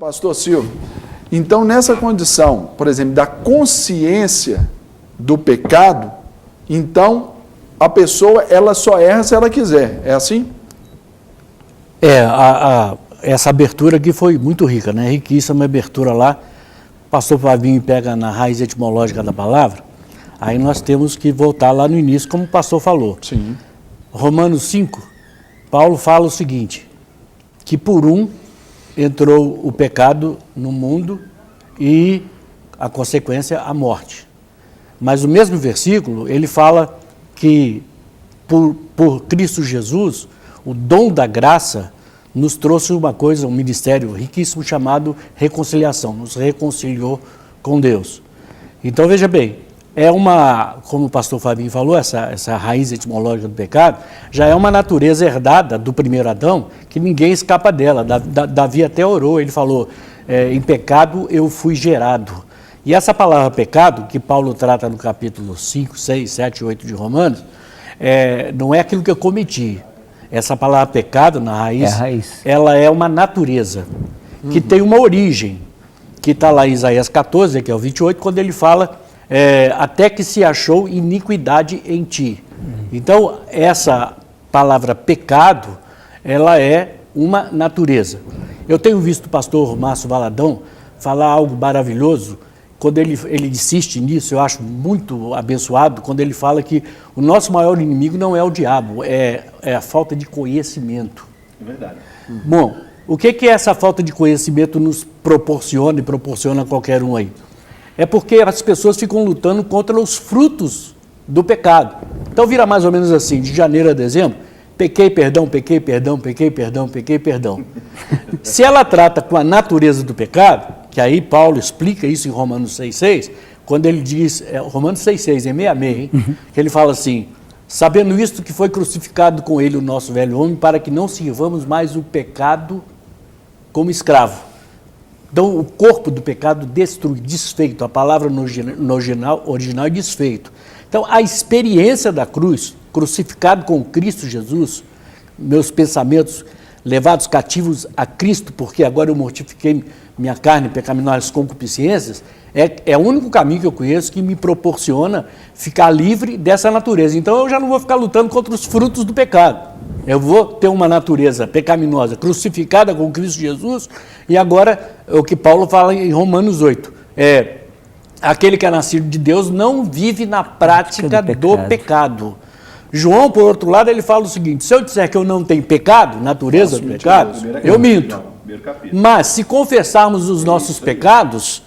Pastor Silvio, então nessa condição, por exemplo, da consciência do pecado, então a pessoa ela só erra se ela quiser, é assim? Essa abertura aqui foi muito rica, né? Riquíssima abertura lá. O pastor Flavinho pega na raiz etimológica da palavra, aí nós temos que voltar lá no início, como o pastor falou. Sim. Romanos 5, Paulo fala o seguinte, que por um entrou o pecado no mundo e a consequência a morte. Mas o mesmo versículo, ele fala que por Cristo Jesus, o dom da graça nos trouxe uma coisa, um ministério riquíssimo chamado reconciliação, nos reconciliou com Deus. Então veja bem, como o pastor Fabinho falou, essa raiz etimológica do pecado, já é uma natureza herdada do primeiro Adão, que ninguém escapa dela. Davi até orou, ele falou, em pecado eu fui gerado. E essa palavra pecado, que Paulo trata no capítulo 5, 6, 7, 8 de Romanos, não é aquilo que eu cometi. Essa palavra pecado, na raiz, ela é uma natureza, que tem uma origem, que está lá em Isaías 14, que é o 28, quando ele fala, até que se achou iniquidade em ti. Então, essa palavra pecado, ela é uma natureza. Eu tenho visto o pastor Márcio Valadão falar algo maravilhoso, quando ele insiste nisso, eu acho muito abençoado, quando ele fala que o nosso maior inimigo não é o diabo, é a falta de conhecimento. É verdade. Bom, o que essa falta de conhecimento nos proporciona e proporciona a qualquer um aí? É porque as pessoas ficam lutando contra os frutos do pecado. Então vira mais ou menos assim, de janeiro a dezembro, pequei, perdão, pequei, perdão, pequei, perdão, pequei, perdão. Se ela trata com a natureza do pecado, que aí Paulo explica isso em Romanos 6,6, quando ele diz, Romanos 6,6, é 66, hein? Que ele fala assim, sabendo isto que foi crucificado com ele o nosso velho homem, para que não sirvamos mais o pecado como escravo. Então, o corpo do pecado desfeito, a palavra no original é desfeito. Então, a experiência da cruz, crucificado com Cristo Jesus, meus pensamentos levados cativos a Cristo, porque agora eu mortifiquei minha carne pecaminosas concupiscências, é o único caminho que eu conheço que me proporciona ficar livre dessa natureza. Então, eu já não vou ficar lutando contra os frutos do pecado. Eu vou ter uma natureza pecaminosa crucificada com Cristo Jesus, e agora, o que Paulo fala em Romanos 8, aquele que é nascido de Deus não vive na prática do pecado. João, por outro lado, ele fala o seguinte, se eu disser que eu não tenho pecado, natureza do pecado, eu minto. Mas se confessarmos os nossos pecados,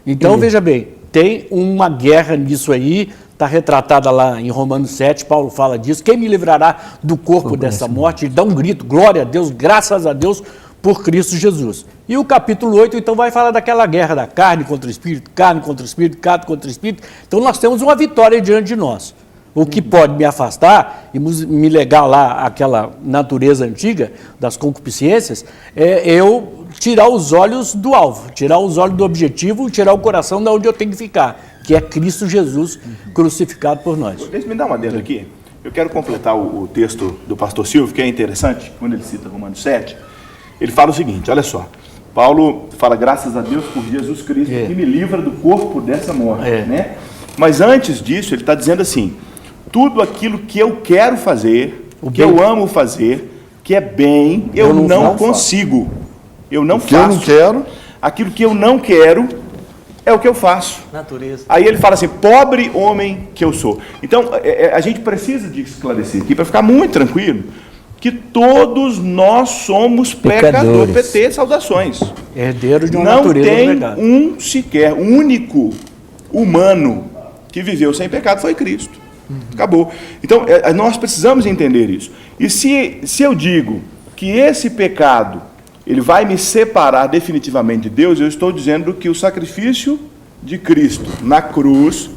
então veja bem, tem uma guerra nisso aí, está retratada lá em Romanos 7, Paulo fala disso, quem me livrará do corpo dessa morte? Ele dá um grito, glória a Deus, graças a Deus por Cristo Jesus. E o capítulo 8, então, vai falar daquela guerra da carne contra o espírito, carne contra o espírito, carne contra o espírito. Então, nós temos uma vitória diante de nós. O que pode me afastar e me legar lá àquela natureza antiga das concupiscências é eu tirar os olhos do alvo, tirar os olhos do objetivo, tirar o coração de onde eu tenho que ficar, que é Cristo Jesus crucificado por nós. Deixa eu me dar uma dentro aqui. Eu quero completar o texto do pastor Silvio, que é interessante, quando ele cita Romanos 7, ele fala o seguinte, olha só, Paulo fala, graças a Deus por Jesus Cristo, que me livra do corpo dessa morte, né? Mas antes disso, ele está dizendo assim, tudo aquilo que eu quero fazer, que eu amo fazer, que é bem, eu não consigo. Eu não faço. Eu não quero. Aquilo que eu não quero é o que eu faço. Natureza. Aí ele fala assim, pobre homem que eu sou. Então, a gente precisa de esclarecer aqui, para ficar muito tranquilo, que todos nós somos pecadores. PT, saudações. Herdeiro de uma natureza do pecado. Não tem sequer, único humano que viveu sem pecado foi Cristo. Acabou. Então, nós precisamos entender isso. E se eu digo que esse pecado, ele vai me separar definitivamente de Deus, eu estou dizendo que o sacrifício de Cristo na cruz,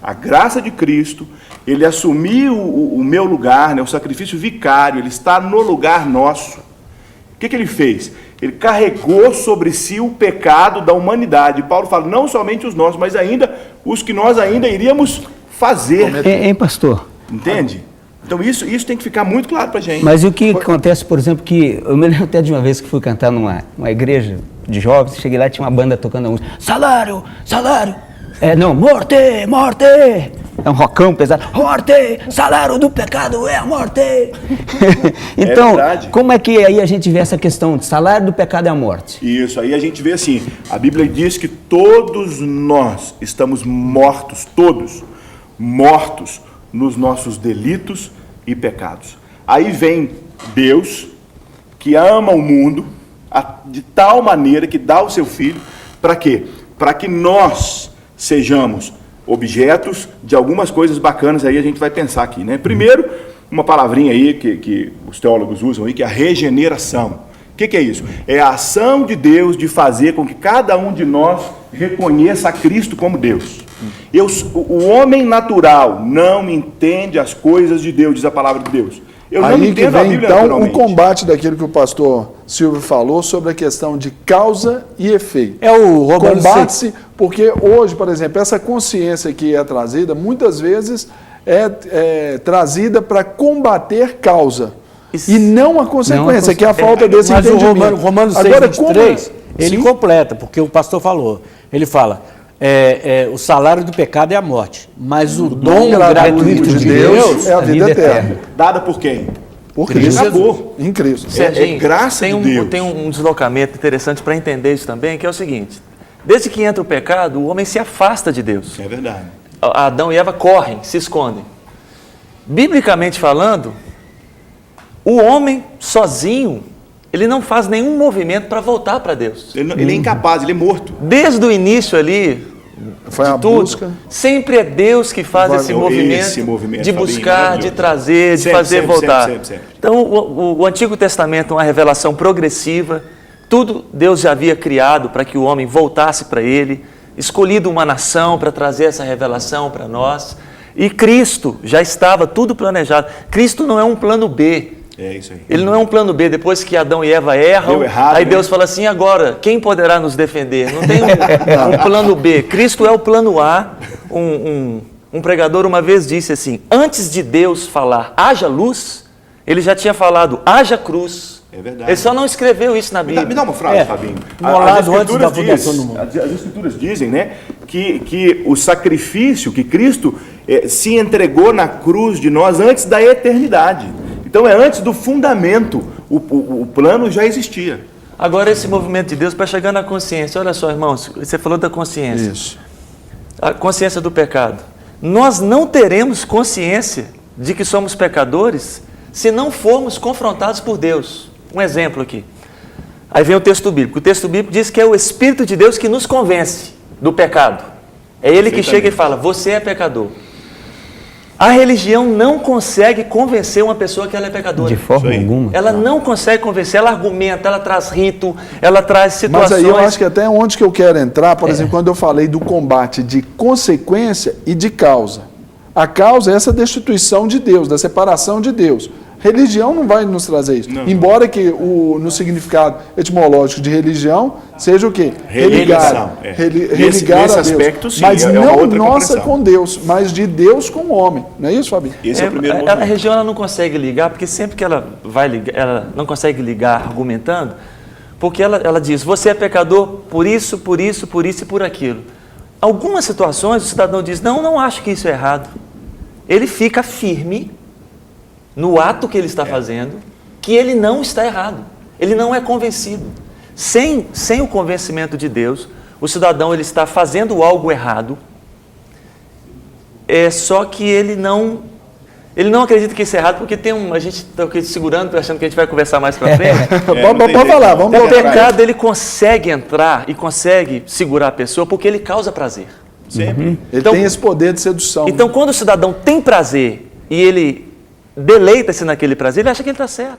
a graça de Cristo, ele assumiu o meu lugar, né, o sacrifício vicário, ele está no lugar nosso. O que ele fez? Ele carregou sobre si o pecado da humanidade. Paulo fala, não somente os nossos, mas ainda os que nós ainda iríamos fazer. Hein, pastor? Entende? Então isso tem que ficar muito claro para a gente. Mas e o que acontece, por exemplo, que eu me lembro até de uma vez que fui cantar numa igreja de jovens, cheguei lá e tinha uma banda tocando a música. Salário, salário. Não, morte, morte. É um rockão pesado. Morte, salário do pecado é a morte. Então, como é que aí a gente vê essa questão de salário do pecado é a morte? Isso, aí a gente vê assim, a Bíblia diz que todos nós estamos mortos, todos mortos nos nossos delitos e pecados. Aí vem Deus, que ama o mundo, de tal maneira que dá o seu Filho, para quê? Para que nós sejamos objetos de algumas coisas bacanas, aí a gente vai pensar aqui, né? Primeiro, uma palavrinha aí que os teólogos usam aí, que é a regeneração. O que é isso? É a ação de Deus de fazer com que cada um de nós reconheça a Cristo como Deus. O homem natural não entende as coisas de Deus, diz a palavra de Deus. Eu não Aí entendo que a vem, Bíblia então, o naturalmente. combate daquilo que o pastor Silvio falou sobre a questão de causa e efeito. É o Romanos 6. Combate-se, porque hoje, por exemplo, essa consciência que é trazida, muitas vezes é trazida para combater causa. E não a consequência, que é a falta desse Mas entendimento. o Romanos 6, Agora, 23, ele Sim. completa, porque o pastor falou. Ele fala, o salário do pecado é a morte, mas o dom gratuito de Deus é a vida eterna. Dada por quem? Por Cristo. Acabou. Em Cristo. Serginho, graça tem de Deus. Tem um deslocamento interessante para entender isso também, que é o seguinte: desde que entra o pecado, o homem se afasta de Deus. É verdade. Adão e Eva correm, se escondem. Biblicamente falando, o homem sozinho, ele não faz nenhum movimento para voltar para Deus. Ele é incapaz, ele é morto. Desde o início ali, Foi de a tudo, busca. sempre é Deus que faz esse movimento Fabinho, de buscar, maravilhoso. de trazer, de Sempre, fazer sempre, voltar. sempre. Então, o Antigo Testamento é uma revelação progressiva. Tudo Deus já havia criado para que o homem voltasse para Ele, escolhido uma nação para trazer essa revelação para nós. E Cristo já estava tudo planejado. Cristo não é um plano B. É isso aí. Ele não é um plano B. Depois que Adão e Eva erram, Deu errado, aí né? Deus fala assim, agora, quem poderá nos defender? Não tem um plano B. Cristo é o plano A. Um pregador uma vez disse assim, antes de Deus falar, haja luz, ele já tinha falado, haja cruz. É verdade. Ele só não escreveu isso na Bíblia. Me dá uma frase, Fabinho. Molado antes da fundação do mundo. As Escrituras dizem, né, que o sacrifício, que Cristo se entregou na cruz de nós antes da eternidade. Então é antes do fundamento, o plano já existia. Agora esse movimento de Deus para chegar na consciência. Olha só, irmãos, você falou da consciência. Isso. A consciência do pecado. Nós não teremos consciência de que somos pecadores se não formos confrontados por Deus. Um exemplo aqui. Aí vem o texto bíblico. O texto bíblico diz que é o Espírito de Deus que nos convence do pecado. É Ele que chega e fala, você é pecador. A religião não consegue convencer uma pessoa que ela é pecadora. De forma alguma. Ela não consegue convencer, ela argumenta, ela traz rito, ela traz situações. Mas aí eu acho que até onde que eu quero entrar, por exemplo, quando eu falei do combate de consequência e de causa. A causa é essa destituição de Deus, da separação de Deus. Religião não vai nos trazer isso. Não. Embora que no significado etimológico de religião seja o quê? Religação, Religar. é. Religar Nesse a Deus. aspecto, sim, Mas é uma não outra nossa compreensão. com Deus, mas de Deus com o homem. Não é isso, Fabinho? Esse é o primeiro A movimento. região ela não consegue ligar, porque sempre que ela vai ligar, ela não consegue ligar argumentando, porque ela diz, você é pecador por isso, por isso, por isso e por aquilo. Algumas situações o cidadão diz, não acho que isso é errado. Ele fica firme no ato que ele está fazendo, que ele não está errado. Ele não é convencido. Sem o convencimento de Deus, o cidadão ele está fazendo algo errado, só que ele não acredita que isso é errado, porque a gente está aqui segurando, achando que a gente vai conversar mais para frente. Pode falar, vamos O voltar. pecado ele consegue entrar e consegue segurar a pessoa porque ele causa prazer. Sempre. Ele Então- tem esse poder de sedução. Então, quando o cidadão tem prazer e ele deleita-se naquele prazer, ele acha que ele está certo.